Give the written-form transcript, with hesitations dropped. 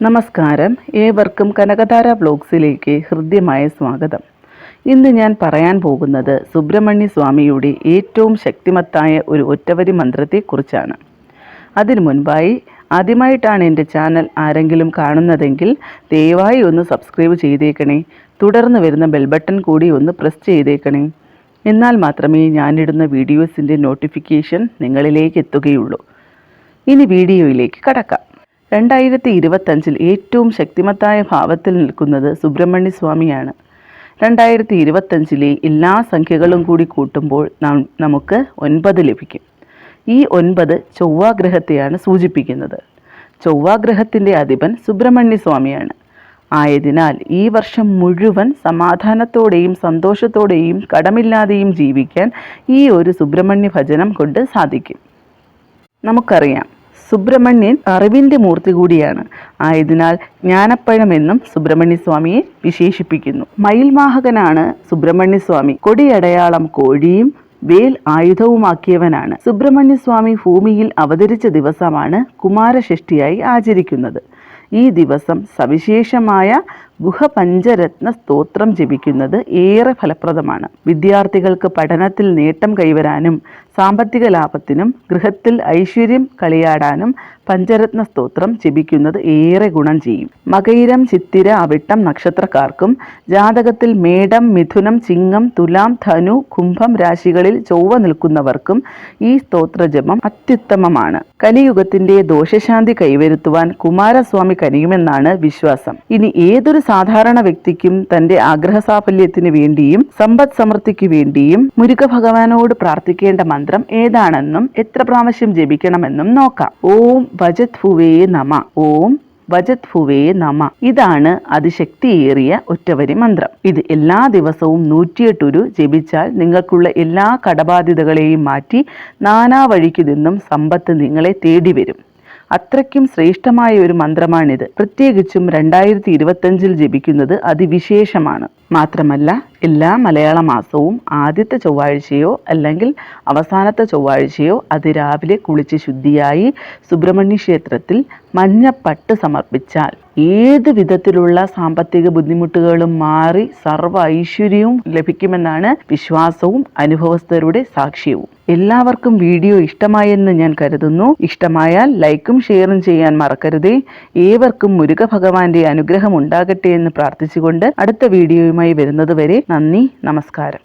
നമസ്കാരം, ഏവർക്കും കനകധാര വ്ലോഗ്സിലേക്ക് ഹൃദ്യമായ സ്വാഗതം. ഇന്ന് ഞാൻ പറയാൻ പോകുന്നത് സുബ്രഹ്മണ്യ സ്വാമിയുടെ ഏറ്റവും ശക്തിമത്തായ ഒരു ഒറ്റവരി മന്ത്രത്തെക്കുറിച്ചാണ്. അതിനു മുൻപായി ആദ്യമായിട്ടാണ് എൻ്റെ ചാനൽ ആരെങ്കിലും കാണുന്നതെങ്കിൽ ദയവായി ഒന്ന് സബ്സ്ക്രൈബ് ചെയ്തേക്കണേ. തുടർന്ന് വരുന്ന ബെൽ ബട്ടൺ കൂടി ഒന്ന് പ്രസ് ചെയ്തേക്കണേ. എന്നാൽ മാത്രമേ ഞാനിടുന്ന വീഡിയോസിൻ്റെ നോട്ടിഫിക്കേഷൻ നിങ്ങളിലേക്ക് എത്തുകയുള്ളൂ. ഇനി വീഡിയോയിലേക്ക് കടക്കാം. 2025 ഏറ്റവും ശക്തിമത്തായ ഭാവത്തിൽ നിൽക്കുന്നത് സുബ്രഹ്മണ്യ സ്വാമിയാണ്. 2025 എല്ലാ സംഖ്യകളും കൂടി കൂട്ടുമ്പോൾ നമുക്ക് 9 ലഭിക്കും. ഈ 9 ചൊവ്വാഗ്രഹത്തെയാണ് സൂചിപ്പിക്കുന്നത്. ചൊവ്വാഗ്രഹത്തിൻ്റെ അധിപൻ സുബ്രഹ്മണ്യ സ്വാമിയാണ്. ആയതിനാൽ ഈ വർഷം മുഴുവൻ സമാധാനത്തോടെയും സന്തോഷത്തോടെയും കടമില്ലാതെയും ജീവിക്കാൻ ഈ ഒരു സുബ്രഹ്മണ്യ ഭജനം കൊണ്ട് സാധിക്കും. നമുക്കറിയാം, സുബ്രഹ്മണ്യൻ അറിവിൻ്റെ മൂർത്തി കൂടിയാണ്. ആയതിനാൽ ജ്ഞാനപ്പഴമെന്നും സുബ്രഹ്മണ്യ സ്വാമിയെ വിശേഷിപ്പിക്കുന്നു. മയിൽവാഹകനാണ് സുബ്രഹ്മണ്യ സ്വാമി. കൊടിയടയാളം കോഴിയും വേൽ ആയുധവുമാക്കിയവനാണ്. സുബ്രഹ്മണ്യ സ്വാമി ഭൂമിയിൽ അവതരിച്ച ദിവസമാണ് കുമാരഷഷ്ഠിയായി ആചരിക്കുന്നത്. ഈ ദിവസം സവിശേഷമായ ഗുഹപഞ്ചരത്ന സ്തോത്രം ജപിക്കുന്നത് ഏറെ ഫലപ്രദമാണ്. വിദ്യാർത്ഥികൾക്ക് പഠനത്തിൽ നേട്ടം കൈവരാനും സാമ്പത്തിക ലാഭത്തിനും ഗൃഹത്തിൽ ഐശ്വര്യം കളിയാടാനും പഞ്ചരത്ന സ്തോത്രം ജപിക്കുന്നത് ഏറെ ഗുണം ചെയ്യും. മകയിരം, ചിത്തിര, അവിട്ടം നക്ഷത്രക്കാർക്കും ജാതകത്തിൽ മേടം, മിഥുനം, ചിങ്ങം, തുലാം, ധനു, കുംഭം രാശികളിൽ ചൊവ്വ നിൽക്കുന്നവർക്കും ഈ സ്തോത്രജപം അത്യുത്തമമാണ്. കലിയുഗത്തിന്റെ ദോഷശാന്തി കൈവരുത്തുവാൻ കുമാരസ്വാമി കനിയുമെന്നാണ് വിശ്വാസം. ഇനി ഏതൊരു സാധാരണ വ്യക്തിക്കും തന്റെ ആഗ്രഹസാഫല്യത്തിന് വേണ്ടിയും സമ്പദ് സമൃദ്ധിക്ക് വേണ്ടിയും മുരുക ഭഗവാനോട് പ്രാർത്ഥിക്കേണ്ട മന്ത്രം ഏതാണെന്നും എത്ര പ്രാവശ്യം ജപിക്കണമെന്നും നോക്കാം. ഓം വജത് ഭുവേ നമ. ഓം വജത് ഭുവേ നമ. ഇതാണ് അതിശക്തിയേറിയ ഒറ്റവരി മന്ത്രം. ഇത് എല്ലാ ദിവസവും 108 ജപിച്ചാൽ നിങ്ങൾക്കുള്ള എല്ലാ കടബാധ്യതകളെയും മാറ്റി നാനാ വഴിക്കു നിന്നും സമ്പത്ത് നിങ്ങളെ തേടി വരും. അത്രയ്ക്കും ശ്രേഷ്ഠമായ ഒരു മന്ത്രമാണിത്. പ്രത്യേകിച്ചും 2025 ജപിക്കുന്നത് അതിവിശേഷമാണ്. മാത്രമല്ല, എല്ലാ മലയാള മാസവും ആദ്യത്തെ ചൊവ്വാഴ്ചയോ അല്ലെങ്കിൽ അവസാനത്തെ ചൊവ്വാഴ്ചയോ അതിരാവിലെ കുളിച്ച് ശുദ്ധിയായി സുബ്രഹ്മണ്യ ക്ഷേത്രത്തിൽ മഞ്ഞപ്പട്ട് സമർപ്പിച്ചാൽ ഏത് വിധത്തിലുള്ള സാമ്പത്തിക ബുദ്ധിമുട്ടുകളും മാറി സർവ്വ ഐശ്വര്യവും ലഭിക്കുമെന്നാണ് വിശ്വാസവും അനുഭവസ്ഥരുടെ സാക്ഷ്യവും. എല്ലാവർക്കും വീഡിയോ ഇഷ്ടമായെന്ന് ഞാൻ കരുതുന്നു. ഇഷ്ടമായാൽ ലൈക്കും ഷെയറും ചെയ്യാൻ മറക്കരുതേ. ഏവർക്കും മുരുക ഭഗവാന്റെ അനുഗ്രഹം ഉണ്ടാകട്ടെ എന്ന് പ്രാർത്ഥിച്ചുകൊണ്ട് അടുത്ത വീഡിയോയുമായി വരുന്നത് വരെ നന്ദി, നമസ്കാരം.